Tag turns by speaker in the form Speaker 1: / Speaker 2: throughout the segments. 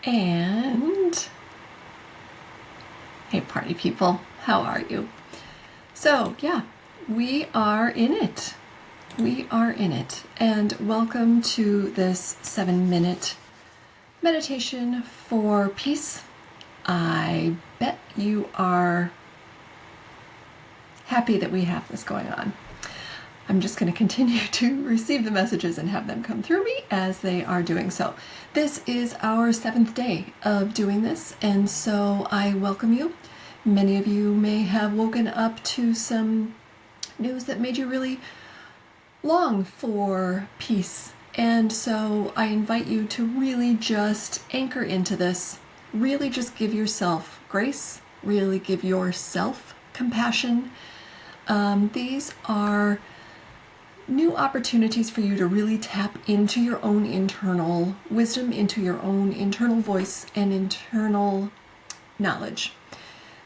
Speaker 1: And hey, party people, how are you? So, yeah, we are in it. We are in it. And welcome to this 7-minute meditation for peace. I bet you are happy that we have this going on. I'm just going to continue to receive the messages and have them come through me as they are doing so. This is our 7th day of doing this, and so I welcome you. Many of you may have woken up to some news that made you really long for peace, and so I invite you to really just anchor into this, really just give yourself grace, really give yourself compassion. These are new opportunities for you to really tap into your own internal wisdom, into your own internal voice and internal knowledge.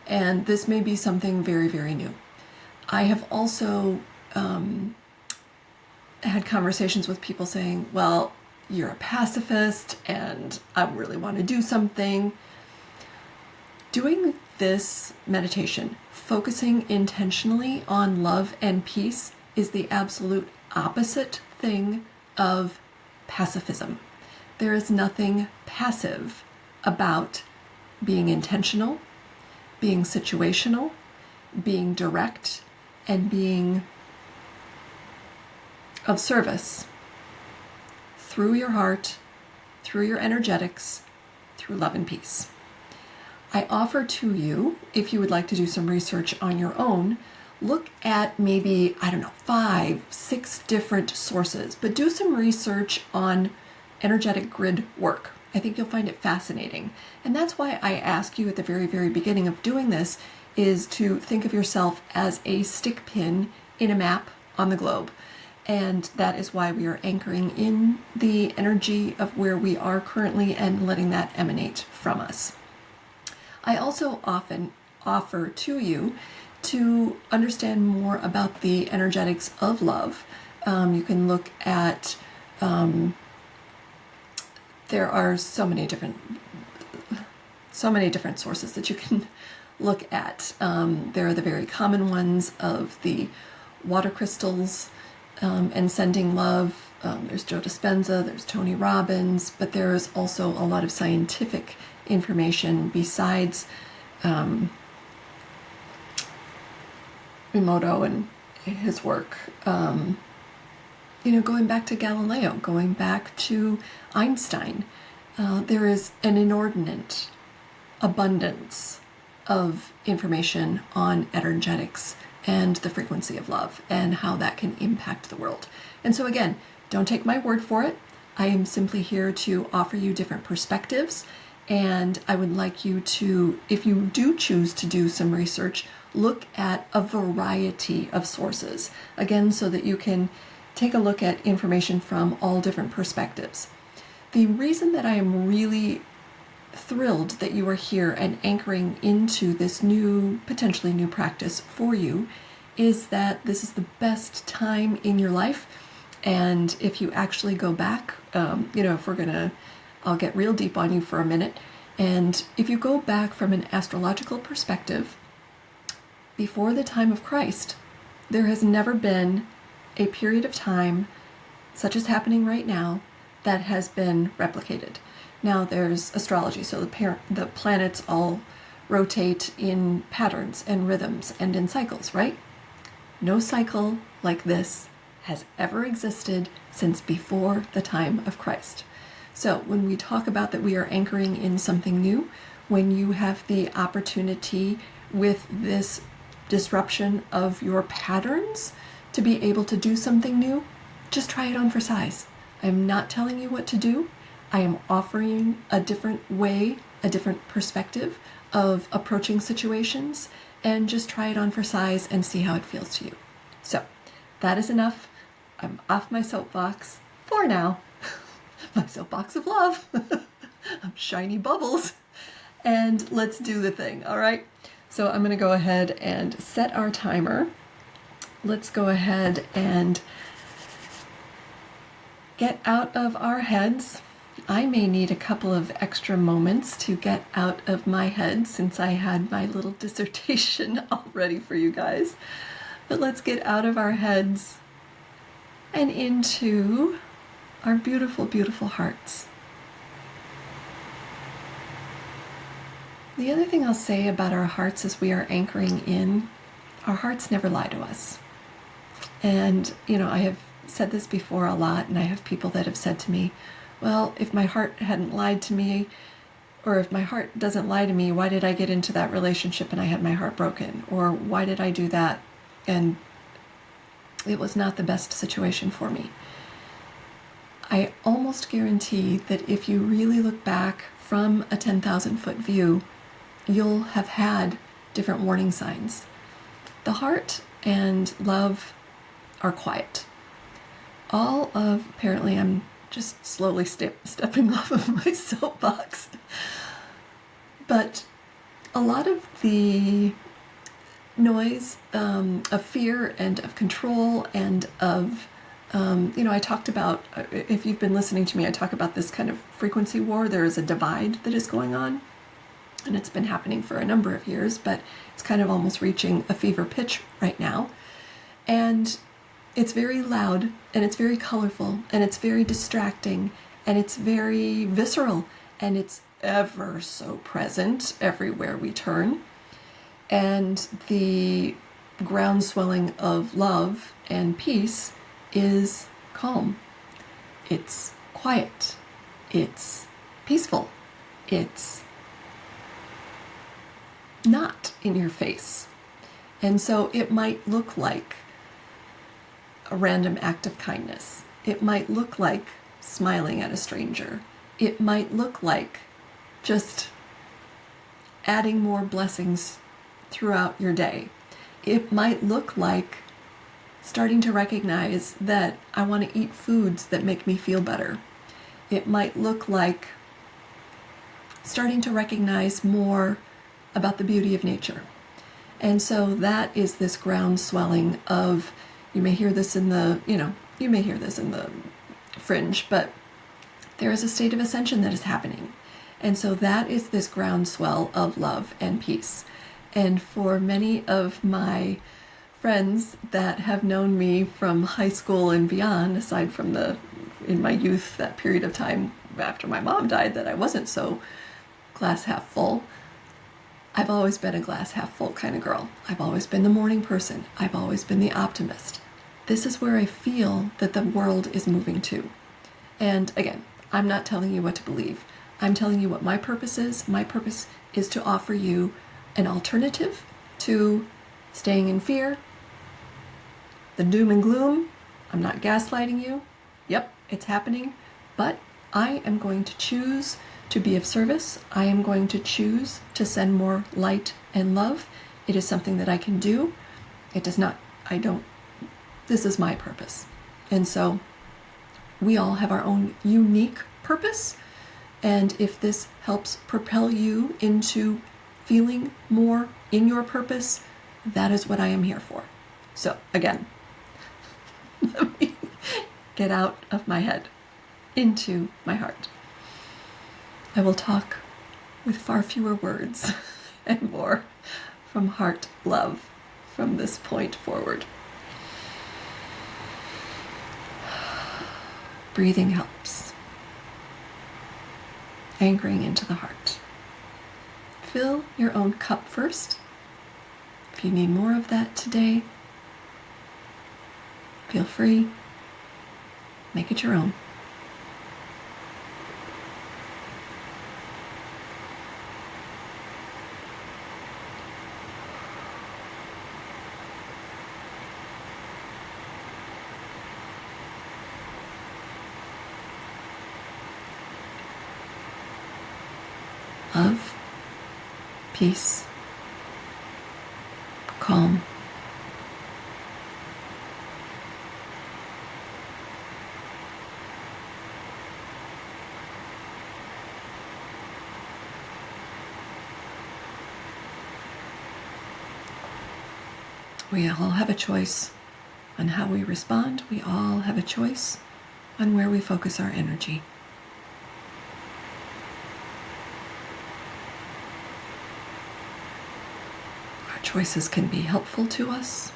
Speaker 1: And this may be something very, very new. I have also had conversations with people saying, well, you're a pacifist and I really want to do something. Doing this meditation, focusing intentionally on love and peace, is the absolute opposite thing of pacifism. There is nothing passive about being intentional, being situational, being direct, and being of service through your heart, through your energetics, through love and peace. I offer to you, if you would like to do some research on your own, look at maybe, 5, 6 different sources, but do some research on energetic grid work. I think you'll find it fascinating. And that's why I ask you at the very, very beginning of doing this is to think of yourself as a stick pin in a map on the globe. And that is why we are anchoring in the energy of where we are currently and letting that emanate from us. I also often offer to you to understand more about the energetics of love. You can look at, there are so many different sources that you can look at. There are the very common ones of the water crystals and sending love. There's Joe Dispenza, there's Tony Robbins, but there is also a lot of scientific information besides Emoto and his work, going back to Galileo, going back to Einstein. There is an inordinate abundance of information on energetics and the frequency of love and how that can impact the world. And so again, don't take my word for it. I am simply here to offer you different perspectives, and I would like you to, if you do choose to do some research, look at a variety of sources, again, so that you can take a look at information from all different perspectives. The reason that I am really thrilled that you are here and anchoring into this potentially new practice for you is that this is the best time in your life. And if you actually go back, I'll get real deep on you for a minute. And if you go back from an astrological perspective, before the time of Christ, there has never been a period of time, such as happening right now, that has been replicated. Now there's astrology, so the planets all rotate in patterns and rhythms and in cycles, right? No cycle like this has ever existed since before the time of Christ. So when we talk about that we are anchoring in something new, when you have the opportunity with this disruption of your patterns to be able to do something new, just try it on for size. I'm not telling you what to do. I am offering a different way, a different perspective of approaching situations, and just try it on for size and see how it feels to you. So that is enough. I'm off my soapbox for now. My soapbox of love. I'm shiny bubbles. And let's do the thing, all right? So I'm going to go ahead and set our timer. Let's go ahead and get out of our heads I may need a couple of extra moments to get out of my head since I had my little dissertation all ready for you guys. But let's get out of our heads and into our beautiful, beautiful hearts. The other thing I'll say about our hearts as we are anchoring in, our hearts never lie to us. And, I have said this before a lot, and I have people that have said to me, well, if my heart hadn't lied to me, or if my heart doesn't lie to me, why did I get into that relationship and I had my heart broken? Or why did I do that and it was not the best situation for me? I almost guarantee that if you really look back from a 10,000-foot view, you'll have had different warning signs. The heart and love are quiet. Apparently I'm just slowly stepping off of my soapbox. But a lot of the noise of fear and of control and of, I talked about, if you've been listening to me, I talk about this kind of frequency war. There is a divide that is going on, and it's been happening for a number of years, but it's kind of almost reaching a fever pitch right now. And it's very loud, and it's very colorful, and it's very distracting, and it's very visceral, and it's ever so present everywhere we turn. And the ground swelling of love and peace is calm. It's quiet. It's peaceful. It's not in your face. And so it might look like a random act of kindness. It might look like smiling at a stranger. It might look like just adding more blessings throughout your day. It might look like starting to recognize that I want to eat foods that make me feel better. It might look like starting to recognize more about the beauty of nature. And so that is this ground swelling of, you may hear this in the, you may hear this in the fringe, but there is a state of ascension that is happening. And so that is this groundswell of love and peace. And for many of my friends that have known me from high school and beyond, aside from in my youth, that period of time after my mom died that I wasn't so glass half full, I've always been a glass half full kind of girl. I've always been the morning person. I've always been the optimist. This is where I feel that the world is moving to. And again, I'm not telling you what to believe. I'm telling you what my purpose is. My purpose is to offer you an alternative to staying in fear, the doom and gloom. I'm not gaslighting you. Yep, it's happening. But I am going to choose to be of service. I am going to choose to send more light and love. It is something that I can do. This is my purpose. And so we all have our own unique purpose. And if this helps propel you into feeling more in your purpose, that is what I am here for. So again, let me get out of my head into my heart. I will talk with far fewer words and more from heart love from this point forward. Breathing helps. Anchoring into the heart. Fill your own cup first. If you need more of that today, feel free. Make it your own. Love, peace, calm. We all have a choice on how we respond. We all have a choice on where we focus our energy. Our choices can be helpful to us.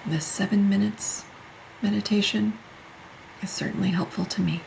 Speaker 1: This 7 minutes meditation is certainly helpful to me.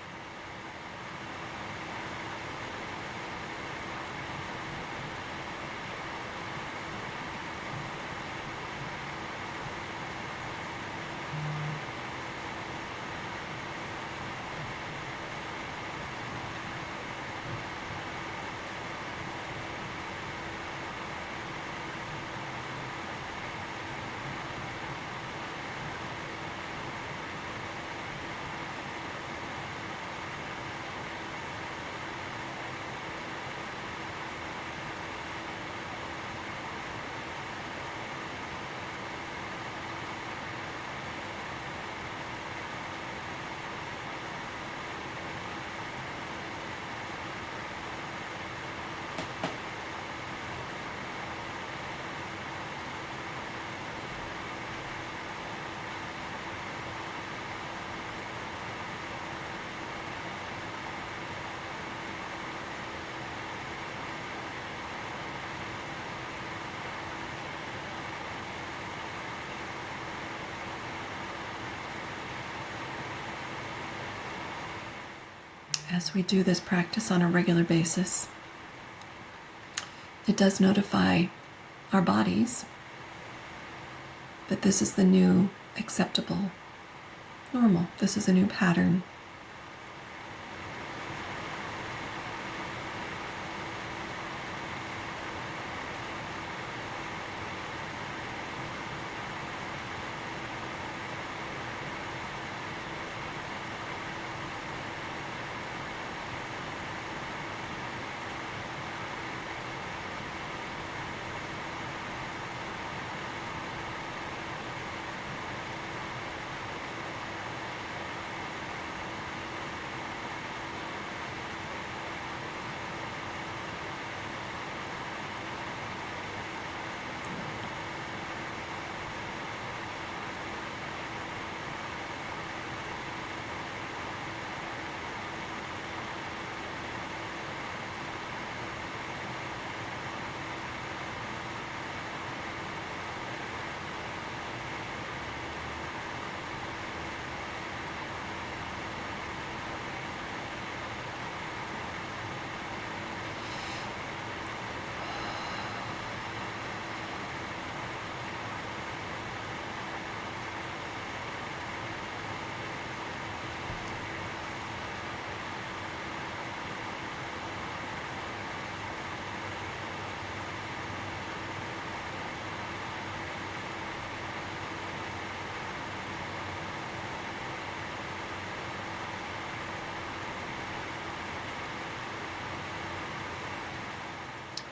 Speaker 1: As we do this practice on a regular basis, it does notify our bodies that this is the new acceptable normal. This is a new pattern.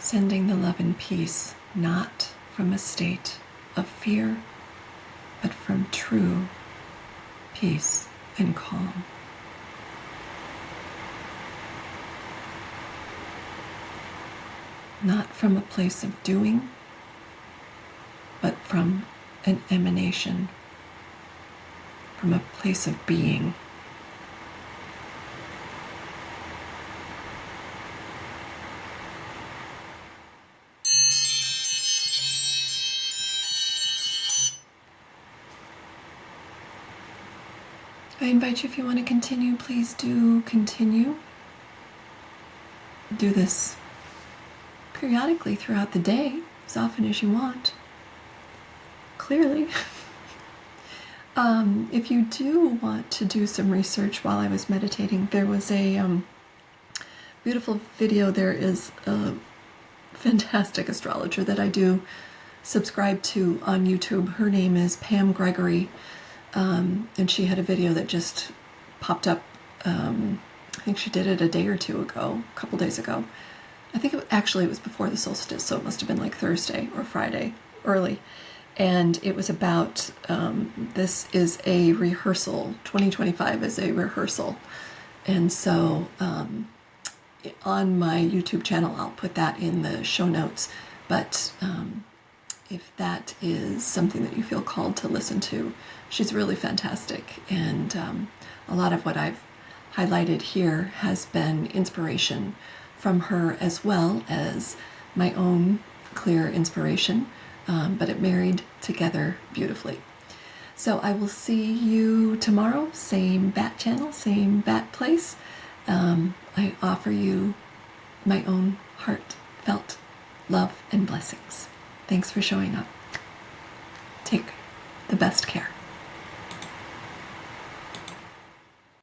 Speaker 1: Sending the love and peace, not from a state of fear, but from true peace and calm. Not from a place of doing, but from an emanation, from a place of being. I invite you, if you want to continue, please do continue. Do this periodically throughout the day, as often as you want. Clearly. If you do want to do some research while I was meditating, there was a beautiful video. There is a fantastic astrologer that I do subscribe to on YouTube. Her name is Pam Gregory. And she had a video that just popped up. I think she did it a day or two ago, a couple days ago. I think it was before the solstice, so it must have been like Thursday or Friday, early. And it was about, this is a rehearsal, 2025 is a rehearsal. And so on my YouTube channel, I'll put that in the show notes. But if that is something that you feel called to listen to, she's really fantastic. And a lot of what I've highlighted here has been inspiration from her as well as my own clear inspiration, but it married together beautifully. So I will see you tomorrow, same bat channel, same bat place. I offer you my own heartfelt love and blessings. Thanks for showing up. Take the best care.